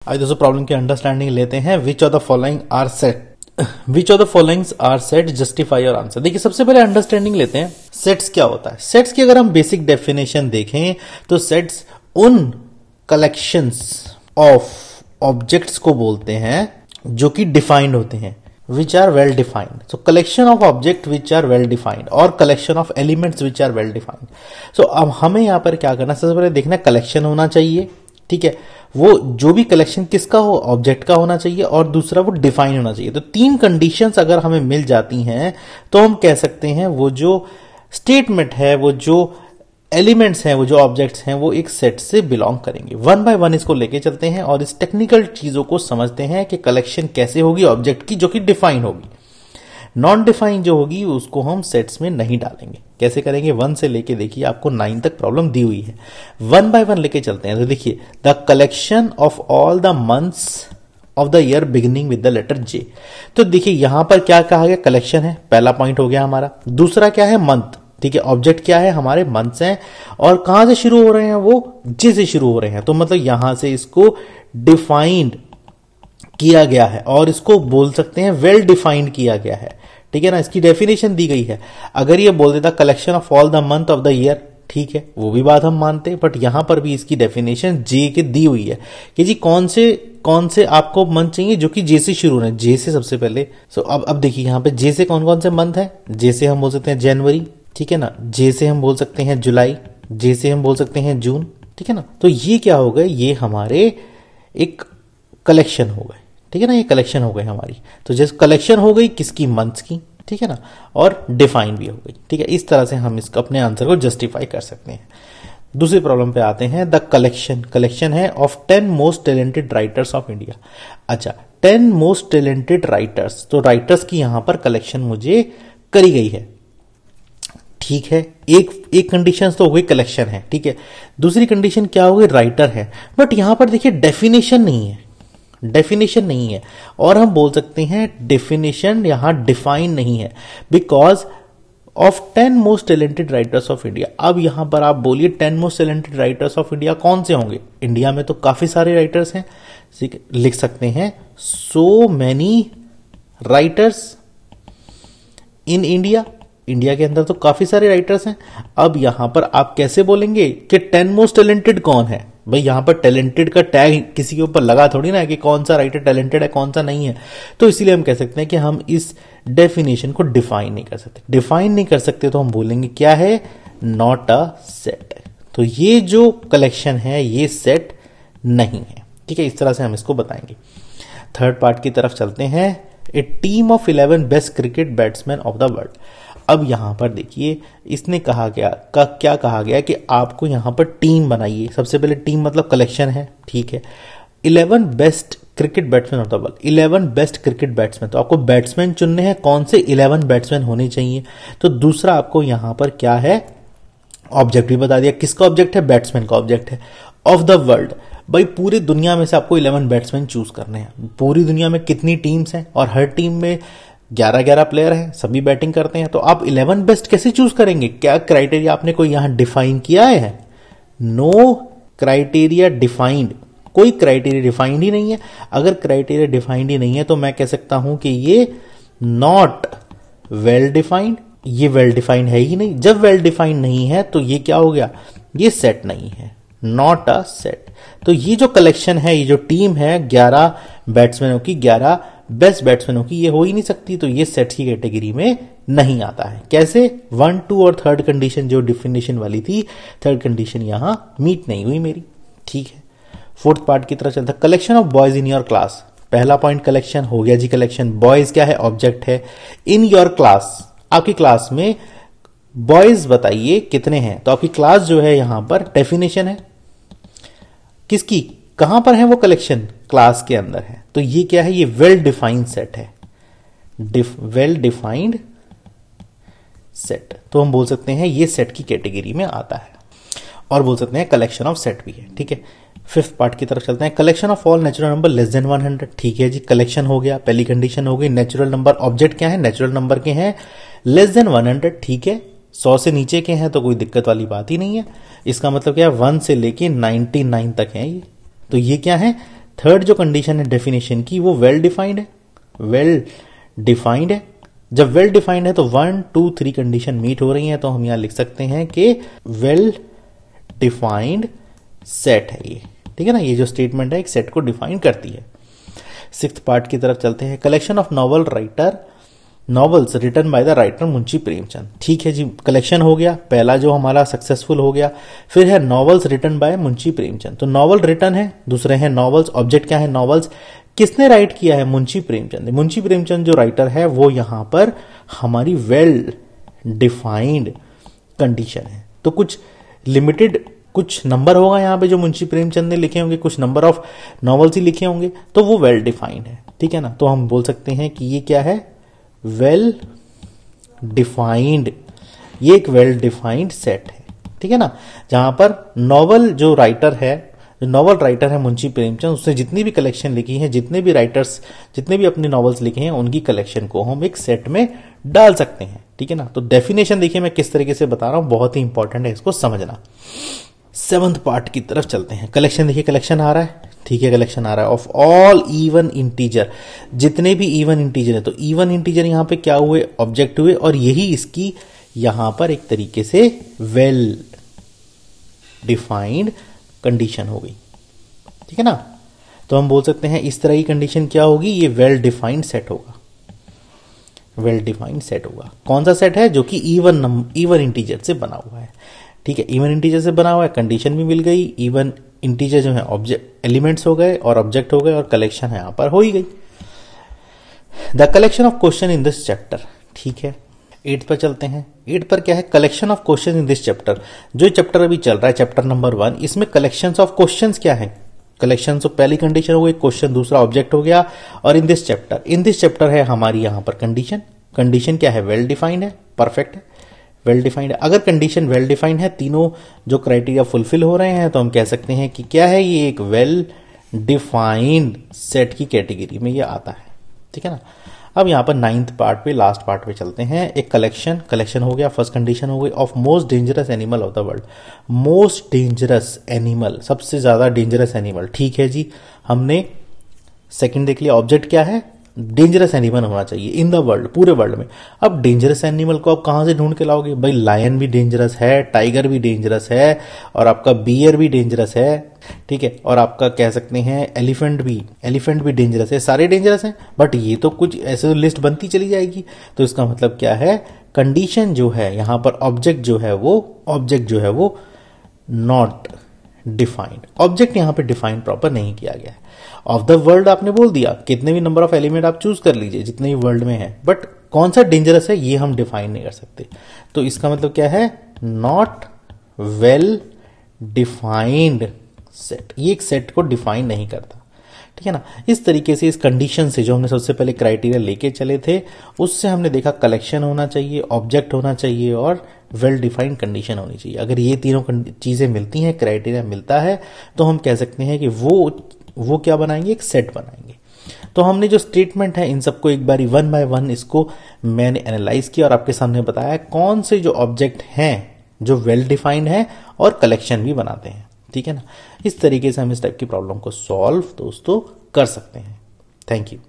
आज दोस्तों प्रॉब्लम की अंडरस्टैंडिंग लेते हैं। Which of the following are set, which of the followings are set, justify your answer. देखिए सबसे पहले अंडरस्टैंडिंग लेते हैं सेट्स क्या होता है। सेट्स की अगर हम बेसिक डेफिनेशन देखें तो सेट्स उन कलेक्शंस ऑफ ऑब्जेक्ट्स को बोलते हैं जो कि डिफाइंड होते हैं, which are well defined. So collection of object which are well defined और collection of elements which are well defined. So अब हमें यहाँ पर क्या करना है, सबसे पहले देखना कलेक्शन होना चाहिए, ठीक है। वो जो भी कलेक्शन किसका हो, ऑब्जेक्ट का होना चाहिए, और दूसरा वो डिफाइन होना चाहिए। तो तीन कंडीशंस अगर हमें मिल जाती हैं तो हम कह सकते हैं वो जो स्टेटमेंट है, वो जो एलिमेंट्स हैं, वो जो ऑब्जेक्ट्स हैं, वो एक सेट से बिलोंग करेंगे। वन बाय वन इसको लेके चलते हैं और इस टेक्निकल चीजों को समझते हैं कि कलेक्शन कैसे होगी ऑब्जेक्ट की, जो कि डिफाइन होगी। नॉन डिफाइन जो होगी उसको हम सेट्स में नहीं डालेंगे। कैसे करेंगे, वन से लेके देखिए आपको 9 तक प्रॉब्लम दी हुई है। वन बाय वन लेके चलते हैं। तो देखिए the collection of all the months of the year beginning with the letter J. तो देखिए यहां पर क्या कहा गया, कलेक्शन है, पहला पॉइंट हो गया हमारा। दूसरा क्या है, मंथ, ठीक है। ऑब्जेक्ट क्या है, हमारे मंथ्स हैं, और कहां से शुरू हो रहे हैं, वो जे से शुरू हो रहे हैं। तो मतलब यहां से इसको डिफाइंड किया गया है और इसको बोल सकते हैं वेल डिफाइंड किया गया है, ठीक है ना। इसकी डेफिनेशन दी गई है। अगर ये बोल देता collection of all the month of the year, ठीक है, वो भी बात हम मानते हैं, बट यहां पर भी इसकी डेफिनेशन जे के दी हुई है कि जी कौन से आपको मंथ चाहिए जो कि जे से शुरू हो रहे हैं। जे से सबसे पहले अब देखिए यहां पे जे से कौन कौन से मंथ है। जे से हम बोल सकते हैं जनवरी, ठीक है ना। जे से हम बोल सकते हैं जुलाई, जे से हम बोल सकते हैं जून, ठीक है ना। तो ये क्या हो गए, ये हमारे एक कलेक्शन हो गए, ठीक है ना। ये कलेक्शन हो गई हमारी। तो जैसे कलेक्शन हो गई किसकी, मंथ्स की, ठीक है ना, और डिफाइन भी हो गई, ठीक है। इस तरह से हम इसका अपने आंसर को जस्टिफाई कर सकते हैं। दूसरी प्रॉब्लम पे आते हैं। द कलेक्शन है of 10 most talented writers of India. अच्छा, 10 मोस्ट टैलेंटेड राइटर्स, तो राइटर्स की यहां पर कलेक्शन मुझे करी गई है, ठीक है। एक कंडीशन तो हो गई कलेक्शन है, ठीक है। दूसरी कंडीशन क्या हो गई, राइटर है। बट यहां पर देखिए डेफिनेशन नहीं है, डेफिनेशन नहीं है, और हम बोल सकते हैं डेफिनेशन यहां डिफाइन नहीं है। Because of 10 most talented writers of India. अब यहां पर आप बोलिए 10 most talented writers of India कौन से होंगे। इंडिया में तो काफी सारे राइटर्स हैं, लिख सकते हैं so many writers in India. India के अंदर तो काफी सारे राइटर्स हैं। अब यहां पर आप कैसे बोलेंगे कि 10 मोस्ट टैलेंटेड कौन है। भाई यहां पर टैलेंटेड का टैग किसी के ऊपर लगा थोड़ी ना है कि कौन सा राइटर टैलेंटेड है कौन सा नहीं है। तो इसीलिए हम कह सकते हैं कि हम इस डेफिनेशन को डिफाइन नहीं कर सकते। डिफाइन नहीं कर सकते तो हम बोलेंगे क्या है, नॉट अ सेट। तो ये जो कलेक्शन है ये सेट नहीं है, ठीक है। इस तरह से हम इसको बताएंगे। थर्ड पार्ट की तरफ चलते हैं। A team of 11 best cricket batsmen of the world. अब यहां पर देखिए इसने क्या कहा गया कि आपको यहां पर टीम बनाइए। सबसे पहले टीम मतलब कलेक्शन है, ठीक है। 11 best cricket batsmen of the world, 11 best cricket batsman. तो आपको बैट्समैन चुनने हैं, कौन से 11 बैट्समैन होने चाहिए। तो दूसरा आपको यहां पर क्या है, ऑब्जेक्ट भी बता दिया। किसका ऑब्जेक्ट है, बैट्समैन का ऑब्जेक्ट है। ऑफ द वर्ल्ड, भाई पूरी दुनिया में से आपको 11 बैट्समैन चूज करने हैं। पूरी दुनिया में कितनी टीम्स हैं, और हर टीम में 11 प्लेयर हैं, सभी बैटिंग करते हैं। तो आप 11 बेस्ट कैसे चूज करेंगे, क्या क्राइटेरिया आपने कोई यहां डिफाइन किया है। नो क्राइटेरिया डिफाइंड, कोई क्राइटेरिया डिफाइंड ही नहीं है। अगर क्राइटेरिया डिफाइंड ही नहीं है तो मैं कह सकता हूं कि ये नॉट वेल डिफाइंड। ये वेल डिफाइंड है ही नहीं। जब वेल डिफाइंड नहीं है तो ये क्या हो गया, ये सेट नहीं है, नॉट अ सेट। तो ये जो कलेक्शन है, ये जो टीम है 11 बैट्समैनों की, 11 बेस्ट बैट्समैनों की, ये हो ही नहीं सकती। तो ये सेट्स की कैटेगरी में नहीं आता है। कैसे, 1, 2 और थर्ड कंडीशन जो डिफिनेशन वाली थी, थर्ड कंडीशन यहां मीट नहीं हुई मेरी, ठीक है। फोर्थ पार्ट की तरफ चलता है। Collection of boys in your class. पहला पॉइंट कलेक्शन हो गया जी, कलेक्शन। बॉयज क्या है, ऑब्जेक्ट है। इन योर क्लास, आपकी क्लास में बॉयज बताइए कितने हैं। तो आपकी क्लास जो है यहां पर डेफिनेशन है किसकी, कहां पर है वो कलेक्शन, क्लास के अंदर है। तो ये क्या है, ये वेल डिफाइंड सेट है, वेल डिफाइंड सेट। तो हम बोल सकते हैं ये सेट की कैटेगरी में आता है, और बोल सकते हैं कलेक्शन ऑफ सेट भी है, ठीक है। फिफ्थ पार्ट की तरफ चलते हैं। Collection of all natural number less than 100, ठीक है जी। कलेक्शन हो गया, पहली कंडीशन हो गई। नेचुरल नंबर, ऑब्जेक्ट क्या है, नेचुरल नंबर के हैं, लेस देन 100, ठीक है। 100 से नीचे के हैं तो कोई दिक्कत वाली बात ही नहीं है। इसका मतलब क्या है, 1 से लेके 99 तक है ये। तो ये क्या है, थर्ड जो कंडीशन है डेफिनेशन की वो वेल डिफाइंड है, वेल डिफाइंड है। जब वेल डिफाइंड है तो 1 2 3 कंडीशन मीट हो रही है, तो हम यहां लिख सकते हैं कि वेल डिफाइंड सेट है ये, ठीक है ना। ये जो स्टेटमेंट है एक सेट को डिफाइन करती है। सिक्स्थ पार्ट की तरफ चलते हैं। Collection of novels written by the writer Munshi Premchand. ठीक है जी, कलेक्शन हो गया, पहला जो हमारा सक्सेसफुल हो गया। फिर है novels written by Munshi Premchand, तो नॉवल रिटन है, दूसरे हैं नॉवेल्स। ऑब्जेक्ट क्या है? नॉवेल्स। किसने राइट किया है? मुंशी प्रेमचंद। मुंशी प्रेमचंद जो राइटर है वो यहां पर हमारी वेल डिफाइंड कंडीशन है। तो कुछ लिमिटेड कुछ नंबर होगा यहां पे जो मुंशी प्रेमचंद ने लिखे होंगे, कुछ नंबर ऑफ नॉवेल्स ही लिखे होंगे, तो वो वेल डिफाइंड है, ठीक है ना। तो हम बोल सकते हैं कि ये क्या है? वेल डिफाइंड, ये एक वेल डिफाइंड सेट है, ठीक है ना। जहां पर नॉवल जो राइटर है, जो नॉवल राइटर है मुंशी प्रेमचंद, उसने जितनी भी कलेक्शन लिखी है, जितने भी राइटर्स जितने भी अपनी नॉवेल्स लिखे हैं, उनकी कलेक्शन को हम एक सेट में डाल सकते हैं, ठीक है ना। तो डेफिनेशन देखिए मैं किस तरीके से बता रहा हूं, बहुत ही इंपॉर्टेंट है इसको समझना। सेवंथ पार्ट की तरफ चलते हैं। कलेक्शन देखिए, कलेक्शन आ रहा है, ठीक है, कलेक्शन आ रहा है ऑफ ऑल इवन इंटीजर, जितने भी इवन इंटीजर है। तो इवन इंटीजर यहां पे क्या हुए? ऑब्जेक्ट हुए, और यही इसकी यहां पर एक तरीके से वेल डिफाइंड कंडीशन हो गई, ठीक है ना। तो हम बोल सकते हैं इस तरह की कंडीशन क्या होगी? ये वेल डिफाइंड सेट होगा, वेल डिफाइंड सेट होगा। कौन सा सेट है? जो कि इवन इंटीजर से बना हुआ है, ठीक है, इवन इंटीजर से बना हुआ है। कंडीशन भी मिल गई, इवन इंटीजर जो है ऑब्जेक्ट एलिमेंट्स हो गए और ऑब्जेक्ट हो गए, और कलेक्शन है यहां पर हो ही गई। The collection of question in this chapter, ठीक है। 8 पर चलते हैं। 8 पर क्या है? Collection of question in this chapter. जो चैप्टर अभी चल रहा है, चैप्टर नंबर 1, इसमें कलेक्शन ऑफ क्वेश्चन क्या है? कलेक्शन तो पहली कंडीशन हो गई, क्वेश्चन दूसरा ऑब्जेक्ट हो गया, और इन दिस चैप्टर है हमारी यहां पर कंडीशन क्या है? वेल डिफाइंड है, परफेक्ट है, वेल डिफाइंड है। अगर कंडीशन वेल डिफाइंड है, तीनों जो क्राइटेरिया फुलफिल हो रहे हैं, तो हम कह सकते हैं कि क्या है? ये एक वेल डिफाइंड सेट की कैटेगरी में ये आता है, ठीक है ना। अब यहां पर 9th पार्ट पे, लास्ट पार्ट पे चलते हैं। एक कलेक्शन हो गया, फर्स्ट कंडीशन हो गई, of most dangerous animal of the world. Most dangerous animal, सबसे ज्यादा डेंजरस एनिमल, ठीक है जी। हमने सेकंड देख लिया, ऑब्जेक्ट क्या है? डेंजरस एनिमल होना चाहिए इन द वर्ल्ड, पूरे वर्ल्ड में। अब डेंजरस एनिमल को आप कहां से ढूंढ के लाओगे? भाई लायन भी डेंजरस है, टाइगर भी डेंजरस है, और आपका बियर भी डेंजरस है, ठीक है, और आपका कह सकते हैं एलिफेंट भी डेंजरस है, सारे डेंजरस हैं। बट ये तो कुछ ऐसे लिस्ट बनती चली जाएगी, तो इसका मतलब क्या है? कंडीशन जो है यहां पर ऑब्जेक्ट जो है वो नॉट डिफाइंड, ऑब्जेक्ट यहां पे डिफाइन प्रॉपर नहीं किया गया है। ऑफ द वर्ल्ड आपने बोल दिया, कितने भी नंबर ऑफ एलिमेंट आप चूज कर लीजिए जितने भी वर्ल्ड में है, बट कौन सा डेंजरस है ये हम डिफाइन नहीं कर सकते। तो इसका मतलब क्या है? नॉट वेल डिफाइंड सेट, ये एक सेट को डिफाइन नहीं करता, ठीक है ना। इस तरीके से इस कंडीशन से जो हमने सबसे पहले क्राइटेरिया लेके चले थे, उससे हमने देखा कलेक्शन होना चाहिए, ऑब्जेक्ट होना चाहिए, और वेल डिफाइंड कंडीशन होनी चाहिए। अगर ये तीनों चीजें मिलती हैं, क्राइटेरिया मिलता है, तो हम कह सकते हैं कि वो क्या बनाएंगे? एक सेट बनाएंगे। तो हमने जो स्टेटमेंट है इन सबको एक बारी 1 बाय 1 इसको मैंने एनालाइज किया और आपके सामने बताया कौन से जो ऑब्जेक्ट हैं जो वेल डिफाइंड है और कलेक्शन भी बनाते हैं, ठीक है ना। इस तरीके से हम इस टाइप की प्रॉब्लम को सॉल्व दोस्तों कर सकते हैं। Thank you.